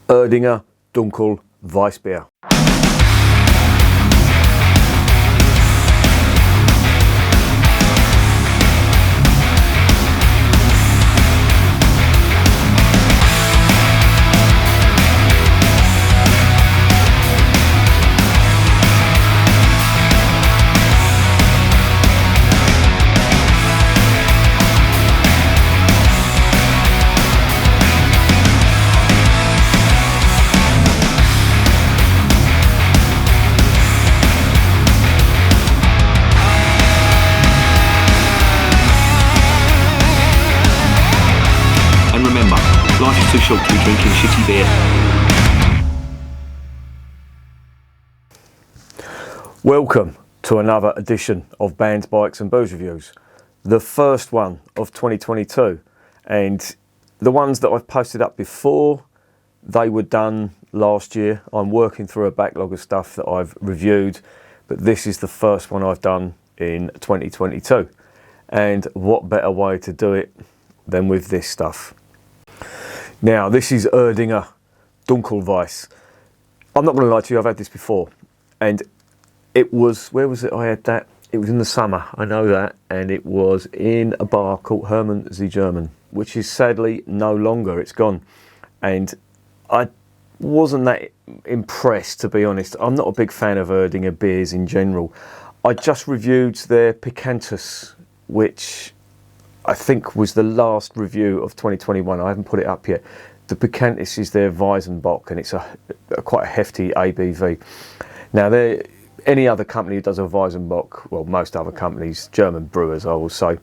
Erdinger Dunkel Weissbier. Life is too short to be drinking shitty beer. Welcome to another edition of Bands, Bikes and Booze Reviews. The first one of 2022. And the ones that I've posted up before, they were done last year. I'm working through a backlog of stuff that I've reviewed, but this is the first one I've done in 2022. And what better way to do it than with this stuff. Now, this is Erdinger Dunkel Weiss. I'm not going to lie to you, I've had this before. And it was, where was it I had that? It was in the summer, I know that. And it was in a bar called Hermann the German, which is sadly no longer, it's gone. And I wasn't that impressed, to be honest. I'm not a big fan of Erdinger beers in general. I just reviewed their Picantus, which I think was the last review of 2021. I haven't put it up yet. The Picantus is their Weizenbock, and it's a quite a hefty ABV. Now, any other company who does a Weizenbock, well, most other companies, German brewers, I will say,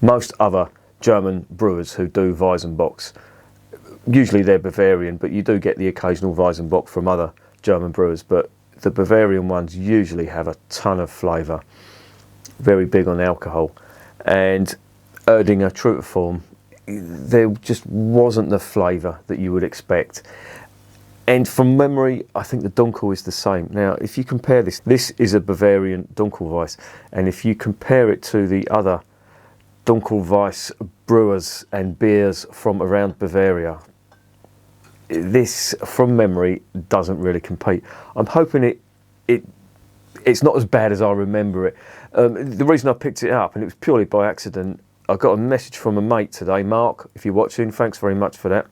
most other German brewers who do Weizenbocks, usually they're Bavarian, but you do get the occasional Weizenbock from other German brewers, but the Bavarian ones usually have a ton of flavour, very big on alcohol. And Erdinger, true to form, there just wasn't the flavour that you would expect. And from memory, I think the Dunkel is the same. Now, if you compare this is a Bavarian Dunkel Weiss, and if you compare it to the other Dunkel Weiss brewers and beers from around Bavaria, this, from memory, doesn't really compete. I'm hoping it's not as bad as I remember it. The reason I picked it up, and it was purely by accident, I got a message from a mate today, Mark, if you're watching, thanks very much for that.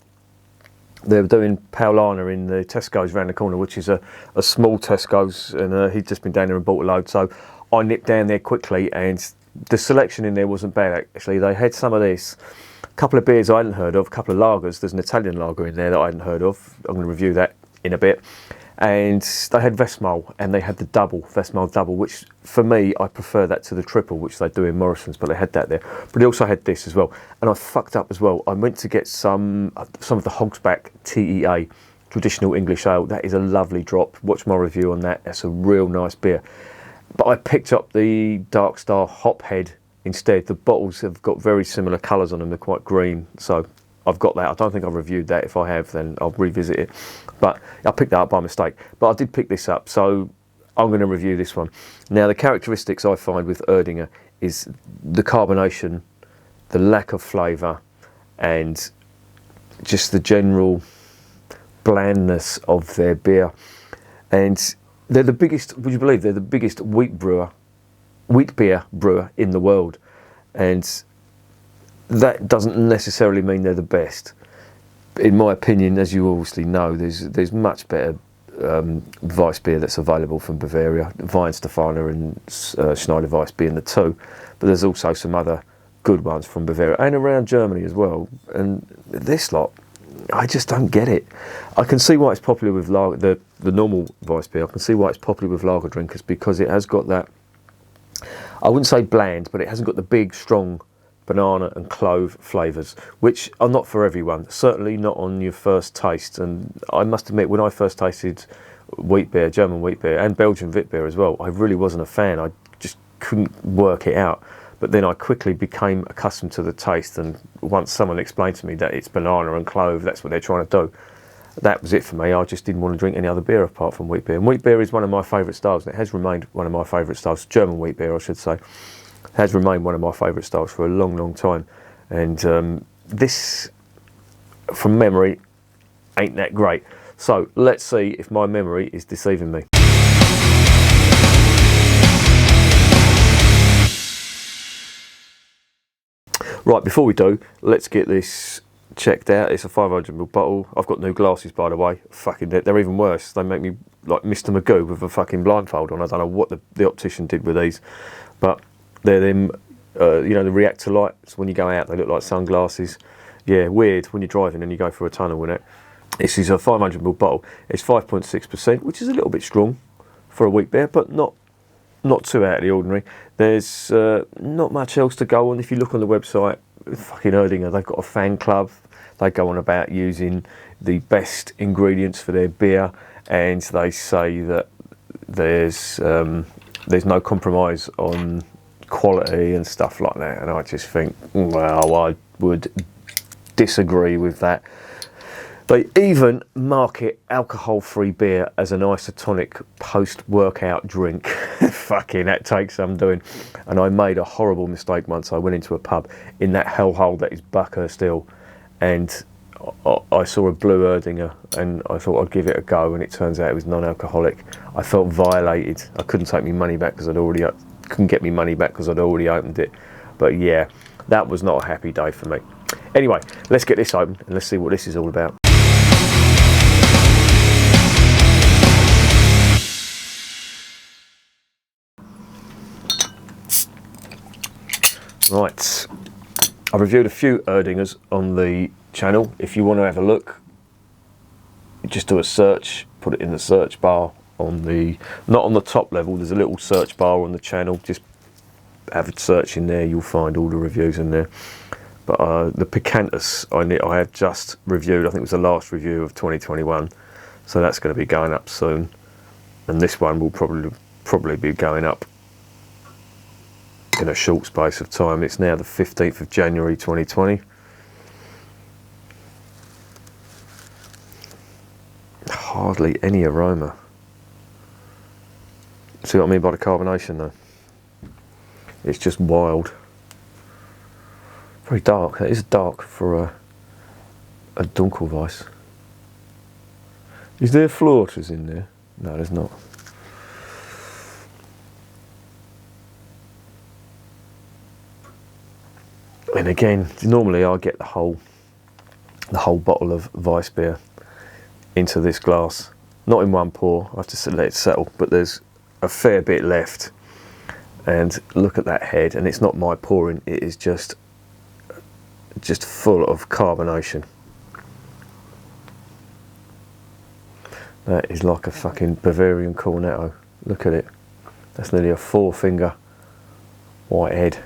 They were doing Paulana in the Tesco's around the corner, which is a small Tesco's, and he'd just been down there and bought a load, so I nipped down there quickly, and the selection in there wasn't bad actually. They had some of this, a couple of beers I hadn't heard of, a couple of lagers. There's an Italian lager in there that I hadn't heard of. I'm going to review that in a bit. And they had Westmalle, and they had the Westmalle double, which for me, I prefer that to the triple, which they do in Morrison's, but they had that there. But they also had this as well. And I fucked up as well. I went to get some of the Hogsback TEA, traditional English ale. That is a lovely drop. Watch my review on that. That's a real nice beer. But I picked up the Dark Star Hophead instead. The bottles have got very similar colours on them. They're quite green, so I've got that. I don't think I've reviewed that. If I have, then I'll revisit it. But I picked that up by mistake. But I did pick this up, so I'm going to review this one. Now, the characteristics I find with Erdinger is the carbonation, the lack of flavour, and just the general blandness of their beer. And they're the biggest, would you believe, they're the biggest wheat beer brewer in the world. And that doesn't necessarily mean they're the best. In my opinion, as you obviously know, there's much better Weiss beer that's available from Bavaria, Weihenstephaner and Schneider Weiss being the two, but there's also some other good ones from Bavaria and around Germany as well. And this lot, I just don't get it. I can see why it's popular with the normal Weiss beer. I can see why it's popular with lager drinkers, because it has got that, I wouldn't say bland, but it hasn't got the big, strong banana and clove flavours, which are not for everyone, certainly not on your first taste. And I must admit, when I first tasted wheat beer, German wheat beer, and Belgian wit beer as well, I really wasn't a fan. I just couldn't work it out. But then I quickly became accustomed to the taste, and once someone explained to me that it's banana and clove, that's what they're trying to do, that was it for me. I just didn't want to drink any other beer apart from wheat beer. And wheat beer is one of my favourite styles, and it has remained one of my favourite styles. German wheat beer, I should say, has remained one of my favourite styles for a long, long time. And this, from memory, ain't that great. So let's see if my memory is deceiving me. Right, before we do, let's get this checked out. It's a 500ml bottle. I've got new glasses, by the way. Fucking, they're even worse. They make me like Mr. Magoo with a fucking blindfold on. I don't know what the optician did with these, but they're them, you know, the reactor lights. When you go out, they look like sunglasses. Yeah, weird when you're driving and you go through a tunnel with it. This is a 500ml bottle. It's 5.6%, which is a little bit strong for a wheat beer, but not too out of the ordinary. There's not much else to go on. If you look on the website, fucking Erdinger, they've got a fan club. They go on about using the best ingredients for their beer, and they say that there's no compromise on quality and stuff like that. And I just think, well, I would disagree with that. They even market alcohol-free beer as an isotonic post-workout drink. Fucking, that takes some doing. And I made a horrible mistake once. I went into a pub in that hellhole that is Buckhurst Hill, and I saw a blue Erdinger, and I thought I'd give it a go, and it turns out it was non-alcoholic. I felt violated. I couldn't take my money back because couldn't get my money back because I'd already opened it. But yeah, that was not a happy day for me. Anyway, let's get this open and let's see what this is all about. Right, I've reviewed a few Erdingers on the channel. If you want to have a look, just do a search, put it in the search bar not on the top level, there's a little search bar on the channel, just have a search in there, you'll find all the reviews in there. But the Picantus I have just reviewed. I think it was the last review of 2021, so that's going to be going up soon, and this one will probably be going up in a short space of time. It's now the 15th of January 2020. Hardly any aroma. See what I mean by the carbonation though? It's just wild. Very dark. That is dark for a Dunkel Weiss. Is there floaters in there? No, there's not. And again, normally I get the whole bottle of Weissbier into this glass, not in one pour. I have to let it settle, but there's a fair bit left. And look at that head, and it's not my pouring; it is just full of carbonation. That is like a fucking Bavarian Cornetto. Look at it. That's nearly a 4-finger white head.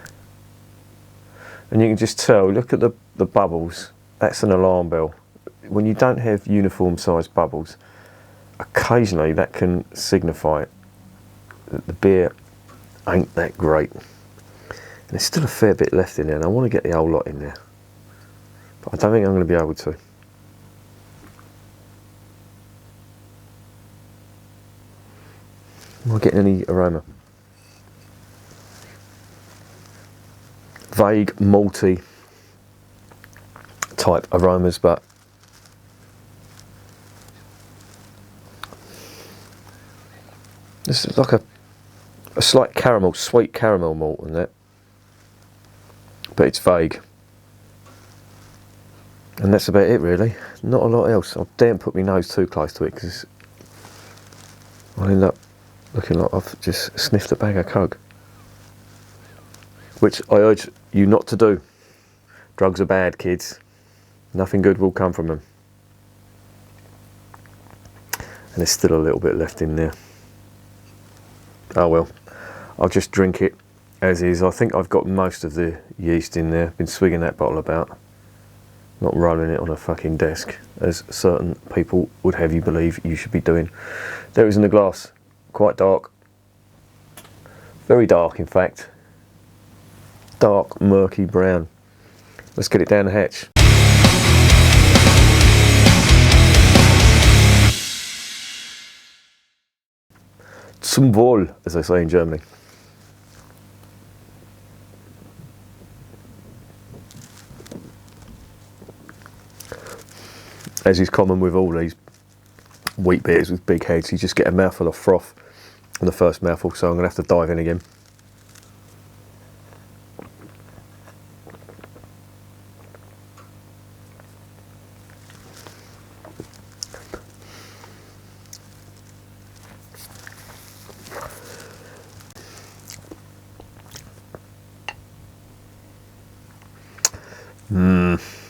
And you can just tell, look at the bubbles, that's an alarm bell. When you don't have uniform sized bubbles, occasionally that can signify that the beer ain't that great. And there's still a fair bit left in there, and I want to get the whole lot in there. But I don't think I'm going to be able to. Am I getting any aroma? Vague, malty type aromas, but this is like a slight caramel, sweet caramel malt in that, but it's vague, and that's about it really. Not a lot else. I daren't put my nose too close to it because I'll end up looking like I've just sniffed a bag of coke, which I urge you not to do. Drugs are bad, kids. Nothing good will come from them. And there's still a little bit left in there. Oh well, I'll just drink it as is. I think I've got most of the yeast in there. Been swigging that bottle about, not rolling it on a fucking desk, as certain people would have you believe you should be doing. There it is in the glass. Quite dark. Very dark, in fact. Dark, murky brown. Let's get it down the hatch. Zum Wohl, as they say in Germany. as is common with all these wheat beers with big heads, you just get a mouthful of froth on the first mouthful, so I'm going to have to dive in again.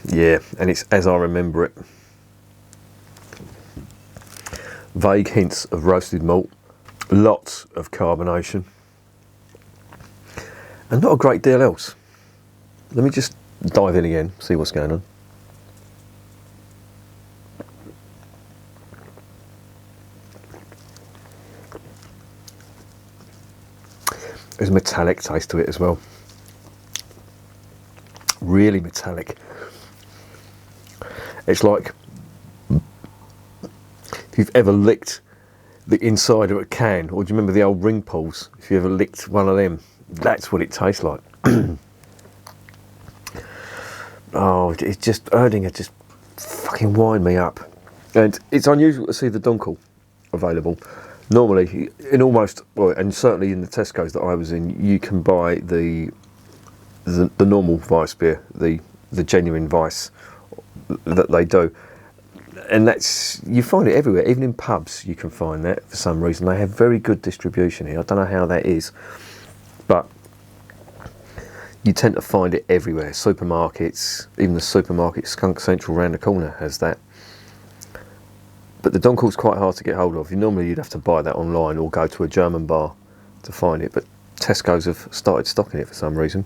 Yeah, and it's as I remember it. Vague hints of roasted malt, lots of carbonation, and not a great deal else. Let me just dive in again, see what's going on. There's a metallic taste to it as well. Really metallic. It's like if you've ever licked the inside of a can, or do you remember the old ring pulls? If you ever licked one of them, that's what it tastes like. Oh, it's just, Erdinger just fucking wind me up. And it's unusual to see the Dunkel available. Normally, in almost, well, and certainly in the Tesco's that I was in, you can buy the normal Weissbier, the genuine Weiss that they do. And that's, you find it everywhere, even in pubs you can find that for some reason. They have very good distribution here. I don't know how that is, but you tend to find it everywhere. Supermarkets, even the supermarket Skunk Central round the corner has that. But the Dunkel's quite hard to get hold of. Normally you'd have to buy that online or go to a German bar to find it, but Tesco's have started stocking it for some reason.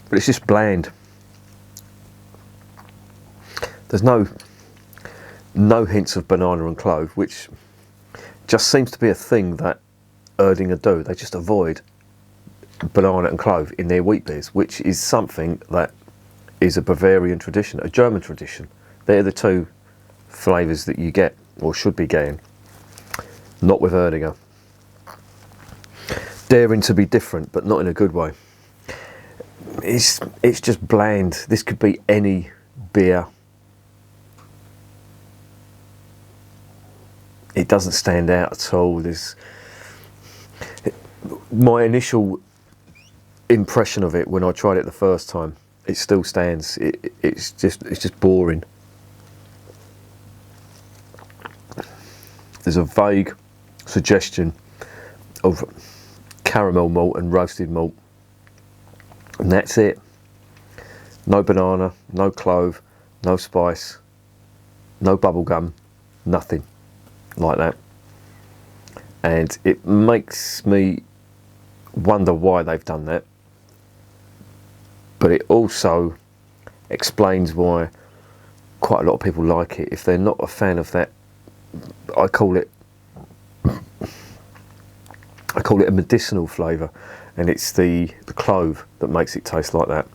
But it's just bland. There's no hints of banana and clove, which just seems to be a thing that Erdinger do. They just avoid banana and clove in their wheat beers, which is something that is a Bavarian tradition, a German tradition. They're the two flavours that you get, or should be getting. Not with Erdinger. Daring to be different, but not in a good way. It's just bland. This could be any beer. It doesn't stand out at all. My initial impression of it when I tried it the first time, it still stands. It's just boring. There's a vague suggestion of caramel malt and roasted malt, and that's it. No banana, no clove, no spice, no bubble gum, nothing like that. And it makes me wonder why they've done that, but it also explains why quite a lot of people like it. If they're not a fan of that, I call it a medicinal flavour, and it's the clove that makes it taste like that.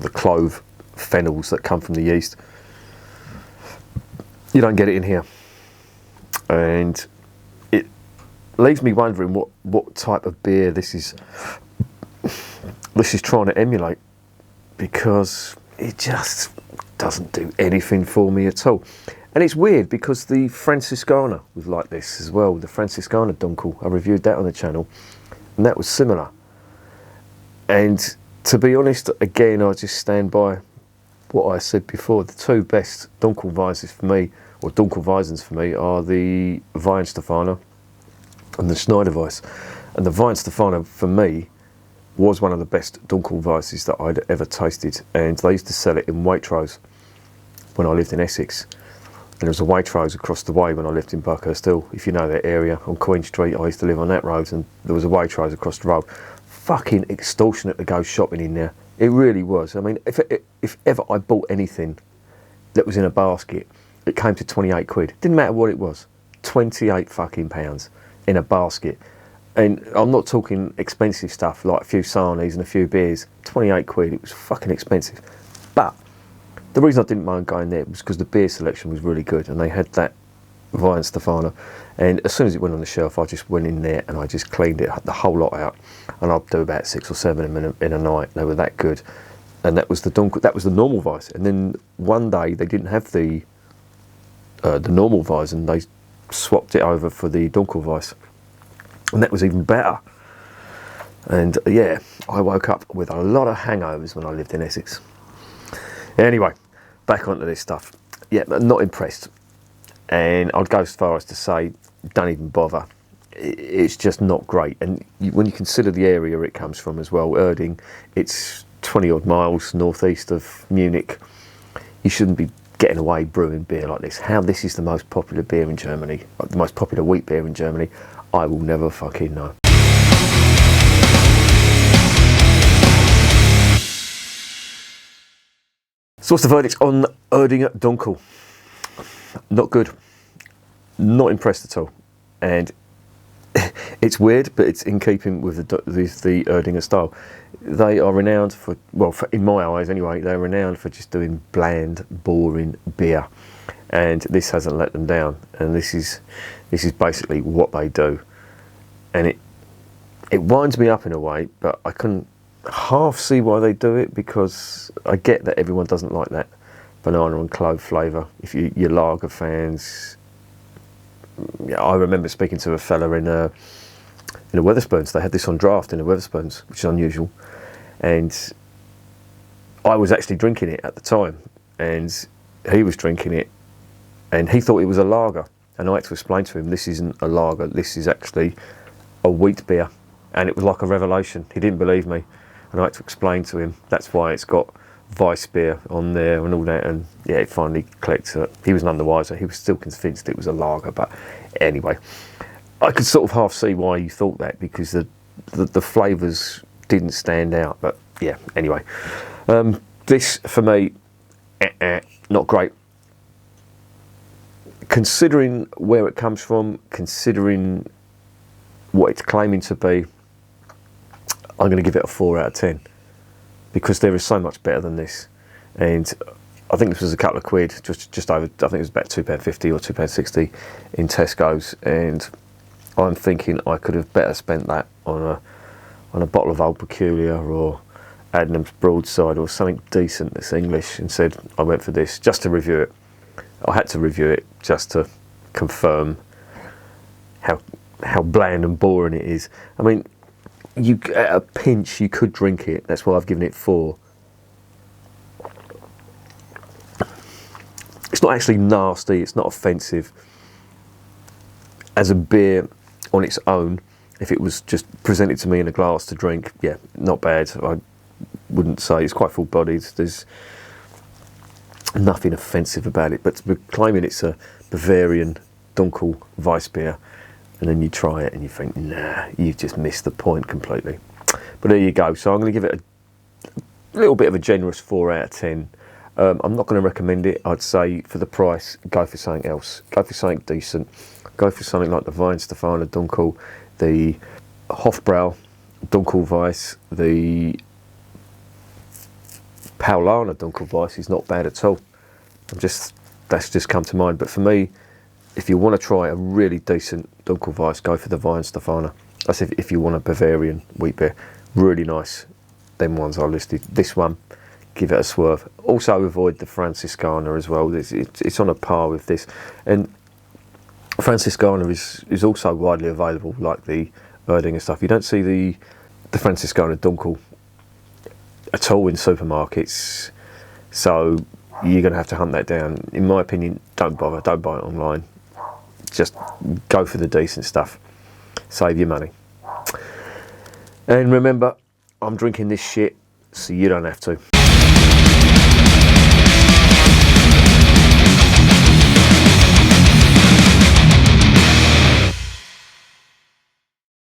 The clove phenols that come from the yeast. You don't get it in here, and it leaves me wondering what type of beer this is trying to emulate, because it just doesn't do anything for me at all. And it's weird because the Franziskaner was like this as well. The Franziskaner Dunkel, I reviewed that on the channel, and that was similar. And to be honest, again, I just stand by what I said before. The two best Dunkel Weisses for me, or Dunkel Weissens for me, are the Weihenstephaner and the Schneiderweiss. And the Weihenstephaner for me was one of the best Dunkel Weisses that I'd ever tasted, and they used to sell it in Waitrose when I lived in Essex. And there was a Waitrose across the way when I lived in Buckhurst Hill. If you know that area on Queen Street, I used to live on that road, and there was a Waitrose across the road. Fucking extortionate to go shopping in there. It really was. I mean, if ever I bought anything that was in a basket, it came to 28 quid. Didn't matter what it was. 28 fucking pounds in a basket. And I'm not talking expensive stuff like a few sarnies and a few beers. 28 quid, it was fucking expensive. But the reason I didn't mind going there was because the beer selection was really good, and they had that Weihenstephaner, and as soon as it went on the shelf, I just went in there and I just cleaned it, the whole lot out, and I'd do about 6 or 7 in a night. They were that good, and that was the Dunkel, that was the normal Weiss. And then one day they didn't have the normal Weiss, and they swapped it over for the Dunkel Weiss, and that was even better. And yeah, I woke up with a lot of hangovers when I lived in Essex. Anyway, back onto this stuff. Yeah, not impressed. And I'd go as far as to say, don't even bother. It's just not great. And when you consider the area it comes from as well, Erding, it's 20 odd miles northeast of Munich. You shouldn't be getting away brewing beer like this. How this is the most popular beer in Germany, the most popular wheat beer in Germany, I will never fucking know. So what's the verdict on Erdinger Dunkel? Not good. Not impressed at all. And it's weird, but it's in keeping with the Erdinger style. They are renowned for, well, in my eyes anyway, they're renowned for just doing bland, boring beer. And this hasn't let them down. And this is basically what they do. And it winds me up in a way, but I couldn't half see why they do it, because I get that everyone doesn't like that banana and clove flavour. If you're lager fans, yeah, I remember speaking to a fella in a Wetherspoons. They had this on draft in a Wetherspoons, which is unusual, and I was actually drinking it at the time, and he was drinking it, and he thought it was a lager, and I had to explain to him, this isn't a lager, this is actually a wheat beer, and it was like a revelation. He didn't believe me, and I had to explain to him that's why it's got Weissbier on there and all that, and yeah, it finally clicked. He was none the wiser. He was still convinced it was a lager, but anyway, I could sort of half see why you thought that, because the flavours didn't stand out. But yeah, anyway, this for me, not great. Considering where it comes from, considering what it's claiming to be, I'm going to give it a 4 out of 10, because there is so much better than this. And I think this was a couple of quid, just over, I think it was about £2.50 or £2.60 in Tesco's, and I'm thinking I could have better spent that on a bottle of Old Peculiar or Adnams Broadside or something decent that's English, and said I went for this just to review it. I had to review it just to confirm how bland and boring it is. I mean, at a pinch you could drink it. That's why I've given it 4. It's not actually nasty, it's not offensive. As a beer on its own, if it was just presented to me in a glass to drink, yeah, not bad. I wouldn't say it's quite full-bodied. There's nothing offensive about it, but we're claiming it's a Bavarian Dunkel Weissbier, and then you try it and you think, nah, you've just missed the point completely. But there you go. So I'm going to give it a little bit of a generous 4 out of 10. I'm not going to recommend it. I'd say for the price, go for something else. Go for something decent. Go for something like the Weihenstephaner Dunkel, the Hofbrau Dunkel Weiss, the Paulaner Dunkel Weiss is not bad at all. That's just come to mind. But for me, if you want to try a really decent Dunkel Weiss, go for the Weihenstephaner. That's if you want a Bavarian wheat beer. Really nice. Them ones I listed. This one, give it a swerve. Also avoid the Franziskaner as well. It's on a par with this. And Franziskaner is also widely available, like the Erdinger stuff. You don't see the Franziskaner Dunkel at all in supermarkets, so you're going to have to hunt that down. In my opinion, don't bother. Don't buy it online. Just go for the decent stuff. Save your money. And remember, I'm drinking this shit so you don't have to.